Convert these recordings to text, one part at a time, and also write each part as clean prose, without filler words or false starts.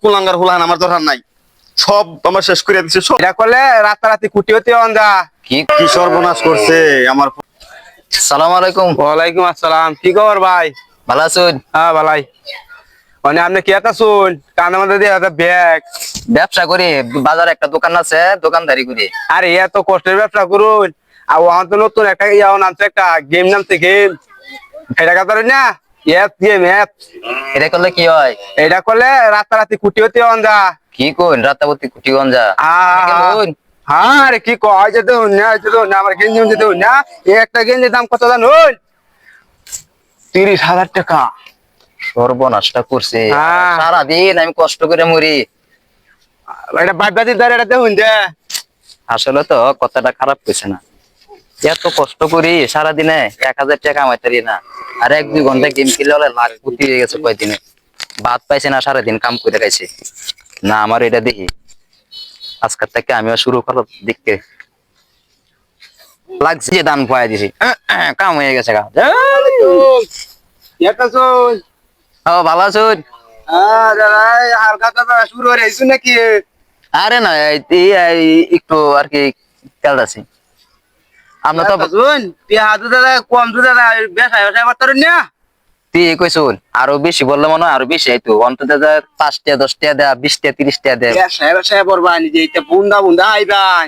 কুলাঙ্গার হুলান আমার দরকার নাই, সব আমার শেষ করে দিছে সব। এটা করলে রাতারাতি কুটি হতে অন্ধা। কি কি সর্বনাশ করছে আমার। সালাম আলাইকুম। ওয়ালাইকুম আসসালাম, কি খবর ভাই? ভালো আছেন? হ্যাঁ ভালাই। মানে আপনি কি একটা শুন কানের মধ্যে দিয়ে একটা ব্যাগ। ব্যবসা করি, বাজারে একটা দোকান আছে, দোকানদারি করি। আরে এত কষ্টের ব্যবসা করুন, আর ওখান তো নতুন একটা নামছে, একটা গেম নামছে, গেম। এটা কথা না, গেম অ্যাপ। এটা করলে কি হয়? এটা করলে রাতারাতি কুটি হতে অন্ধা। কি কোন রাতাবতী কুটিগঞ্জা? হ্যাঁ রে, কি কয় যেতে হন না, যেতে হন না, আমার গেঞ্জি যেতে হন না। একটা গেঞ্জির দাম কত জানুন? 30,000 টাকা। সর্বনাশটা করছে। হ্যাঁ। সারাদিন আমি কষ্ট করে মরি। এটা বাদবাদির দ্বারা এটা দেখুন যে। আসলে তো কথাটা খারাপ কইছে না, এত কষ্ট করি সারাদিনে 1,000 টাকা কামাই পারি না, আর 1-2 ঘন্টা গেম খেলে লাখ কোটি হয়ে গেছে কয়দিনে। ভাত পাইছে না, সারাদিন কাম করে খাইছে না। আমার এটা দেখি আজকের থেকে আমিও শুরু করো দেখতে লাগছে যে দান পাই দিছি, কাম হয়ে গেছে। এটা শুন। ও ভালো আছেন? হালকা কথা শুরু হয়ে গেছে নাকি? আরে না, একটু আর কি খেয়াল আছি। আমরা তো শুন, পেঁয়াজ দাদা কম তো দাদা, বেসায় বেসায় করতেন না। তুই কইছুন আরো বেশি বললে মনে হয় আরো বেশি আইতো। অন্তত 5 টাকা 10 টাকা দেয়া, 20 টাকা 30 টাকা দেয়া। বেসায় বেসায় করবান যে এটা বুন্দা বুন্দা আইবান,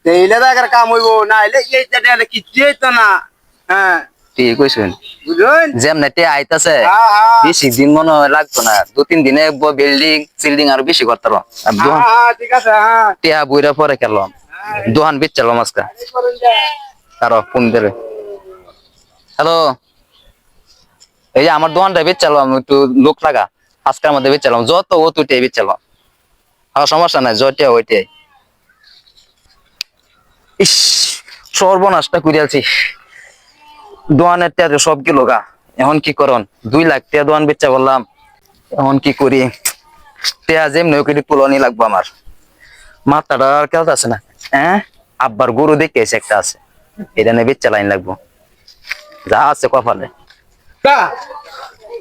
এইলে দাগার কাম হইব না, এলে এইটা দিলে কিচ্ছু হইতো না। হ্যাঁ তুই কইছুন বুঝুন। যেমন তে আইতাছে হ্যাঁ, হ্যাঁ। বেশি দিন মনে হয় লাগতো না, 2-3 দিনে বিল্ডিং সিল্ডিং আরো বেশি করতে পারো। হ্যাঁ ঠিক আছে। হ্যাঁ টিয়া বইরা পরে খেলাম, দোহান বেচলাম আজকে। কারো ফোন দেবে। হ্যালো, এই যে আমার দোকানটা বেচলাম, একটু লোক লাগা, আজকের মধ্যে বেচলাম, যত ও তুইটাই বেচলাম। আর সমস্যা নাই, যটা ওইটাই। ইস, সর্বনাশটা করিয়াছি। দোয়ানের টিয়া সব গেল গা। এখন কি করন? 2 লাখ টিয়া দোয়ান বেচা বললাম, এখন কি করি? টিয়া যেমনি ওকে তুলনি লাগবো আমার। মাথাটা আর কেউ আছে না। হ্যাঁ, আব্বার গরু দেখে এসে একটা আছে, এটা নিয়ে বেচা লাইন লাগবো, যা আছে কপালে।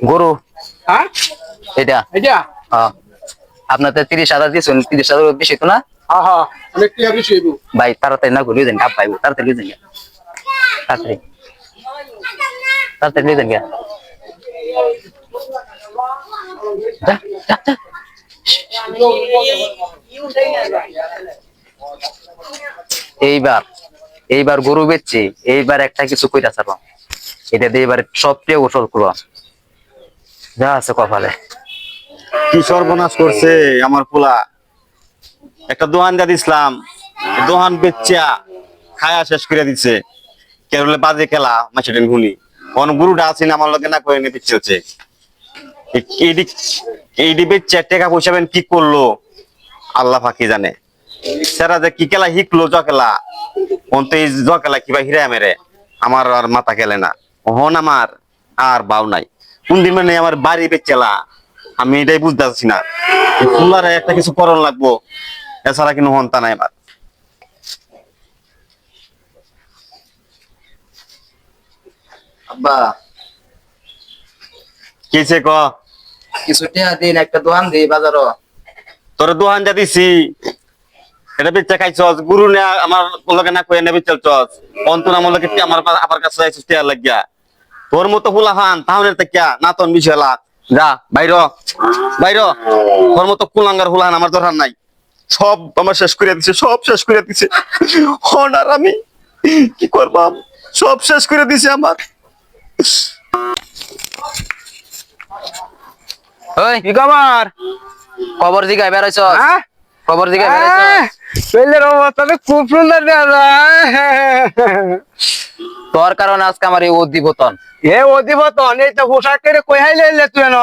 গরু হ্যাঁ এটা এটা হ্যাঁ, আপনার 30,000 দিয়েছেন, 30,000 বেশি তো না হ্যাঁ হ্যাঁ, অনেক টিয়া বেশি হইব ভাই? তাড়াতাড়ি না করে দেন, কাপ পাইবো, তাড়াতাড়ি দেন, তাড়াতাড়ি তাড়াতাড়ি দেন। যা যা যা। এইবার এইবার গরু বেচছি, এইবার একটা কিছু কইরা ছাড়লাম, এটা দিয়ে এবার সবচেয়ে ওষুধ করবো, যা আছে কপালে। কি সর্বনাশ করছে আমার পোলা। একটা দোহান দিয়ে দিছিলাম, দোহান বেচা খায়া শেষ করে দিচ্ছে। কেরলে বাজে খেলা মাছের গুনি, কোন গুরুটা আছে না আমার লোকে না করে নিয়ে দিচ্ছে হচ্ছে। এইটি বেচা টাকা পয়সা কি করলো আল্লাহ ফাঁকি জানে। সেরা যে কি খেলা শিখলো জ খেলা, কোন তো এই জ খেলা কিবা হিরা মেরে আমার আর মাথা খেলে না। হন আমার আর বাউ নাই, কোন দিন মানে আমার বাড়ি বেচেলা আমি এটাই বুঝতে পারছি না। ফুলারে একটা কিছু করণ লাগবো, এছাড়া কিন্তু হন্তা নাই আমার। আব্বা কিছে ক? কিছু টাকা দিন, একটা দোকান দিই বাজারও। তোর দোহান যা দিছি এটা বেচা খাইছস, গুরু নে আমার লগে না কয়ে নেবে চলছস, অন্ত না আমার লগে আমার আবার কাছে যাইছস টিয়া লাগিয়া। তোর মতো ফুলা খান তাহলে কিয়া না তোর বিষয়লা, যা বাইর বাইর। তোর মতো কুলাঙ্গার হুলান আমার দরকার নাই, সব আমার শেষ করে দিছে, সব শেষ করে দিছে। হন আর আমি কি করবাম, সব শেষ করে দিছে আমার। ওই কি খবর? খবর দিকে বেড়াইছ, হ্যাঁ খবর দিকে বেড়াইছ। পেলের অবস্থা তো খুব সুন্দর দাদা। তোর কারণে আজকে আমার এই অধিপতন। এ অধিপতন, এই তো পোশাক কেটে কই হাইলে তুই ন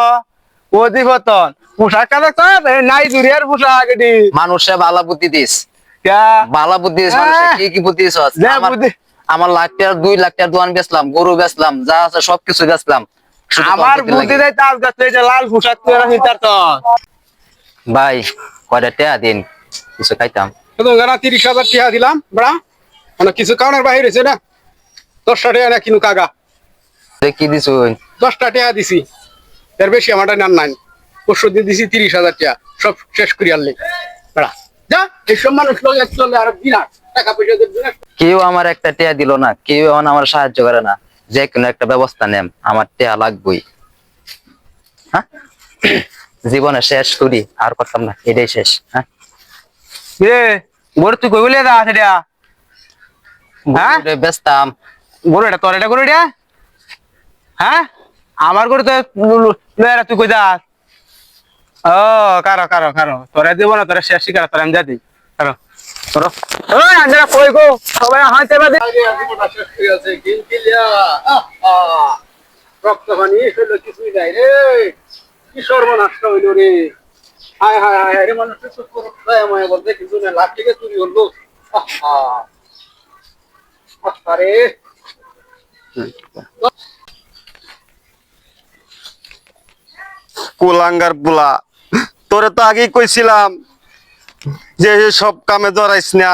অধিপতন। পোশাক কাটা নাই দুরিয়ার পোশাক এটি। মানুষে বালা বুদ্ধি দিস, ক্যা? বালা বুদ্ধি দিস, মানুষে কি কি বুদ্ধি দিস? যে বুদ্ধি- আমার লাখ টাকার 2 লাখ টাকার দোকান বেচলাম, গরু বেচলাম, যা আছে সবকিছু বেচলাম। শুধু তোর আমার বুদ্ধি বুদ্ধি লাগে। দেয় তার কাছে, এই যে লাল পোশাক তুই হিতার তো। ভাই কয়টা টাকা দিন, কিছু খাইতাম। 30,000 টাকা দিলাম বড়া, মানে কিছু কারণের বাহির হয়েছে না। 10টা টাকা না কিনু কাগা, কি দিস? 10টা টাকা দিছি, এর বেশি আমার নাই। পরশু দিন দিছি 30,000 টাকা সব শেষ করে আনলি বেড়া যা এইসব মানুষ লগে চলে আর বিনা টাকা পয়সা দেবে না কেউ আমার একটা টিয়া দিল না, কেউ এখন আমার সাহায্য করে না। যে কোনো একটা ব্যবস্থা নেন, আমার টিয়া লাগবেই। হ্যাঁ, জীবনে শেষ করি, আর করতাম না, এটাই শেষ। হ্যাঁ, এ গরু তুই কই বলে দা সেটা হ্যাঁ গরুরে বেচতাম। গরু এটা তোর এটা গরু এটা হ্যাঁ আমার গরু তো তুই কই দা ও কারো কারো কারো তোরা দিব না তোরা শেষ শিকার তোরা আমি যাদি কারো তোর ওই আজরা কই গো সবাই হাতে বাদে আরে জীবনটা শেষ হয়ে আছে গিলগিলিয়া রক্ত পানি হলো কিছুই নাই রে কি সর্বনাশ হইল রে হায় হায় হায় রে মানুষ তো করতে মায়া বলতে কিছু না লাখ থেকে চুরি হলো আরে কুলাঙ্গার বুলা, তোরে তো আগেই কইছিলাম যে সব কামে জড়াইস না।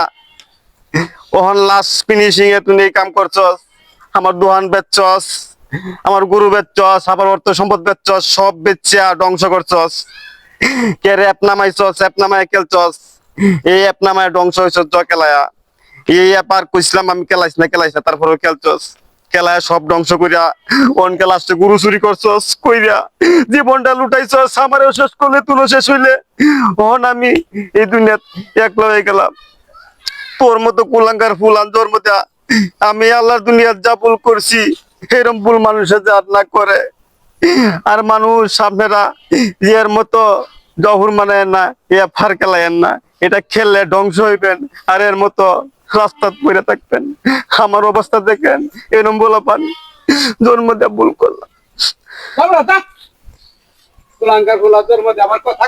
ওহন লাস্ট ফিনিশিং এ তুই এই কাম করছস, আমার দোহান বেচছস, আমার গরু বেচছস, আবার অর্থ সম্পদ বেচছস, সব বেচা ধ্বংস করছস। কে রে অ্যাপ নামাইছস, অ্যাপ নামায় খেলছস, এই অ্যাপ নামায় ধ্বংস হইছস জ খেলায়া। এই অ্যাপ আর কইছিলাম আমি খেলাইছ না, তারপরেও খেলছস। খেলায় সব ধ্বংস কইরা অনকে লাস্টে গরু চুরি করছস কইরা জীবনটা লুটাইছস, আমারও শেষ করলে তুইও শেষ হইলে। ওহন আমি এই দুনিয়াত একলা হয়ে গেলাম। তোর মতো কুলাঙ্গার ফুল আনজোর মধ্যে আমি আল্লাহর দুনিয়ার যা ভুল করছি এরম ভুল মানুষের যা না করে। আর মানুষ আপনারা এর মতো জহুর মানে না, এ ফার খেলায়েন না, এটা খেললে ধ্বংস হইবেন আর এর মতো রাস্তা পড়ে থাকবেন। আমার অবস্থা দেখেন, এরম বলা পান জন্ম দিয়ে ভুল করলাম। কুলাঙ্গার ফুলা তোর মধ্যে আমার কথা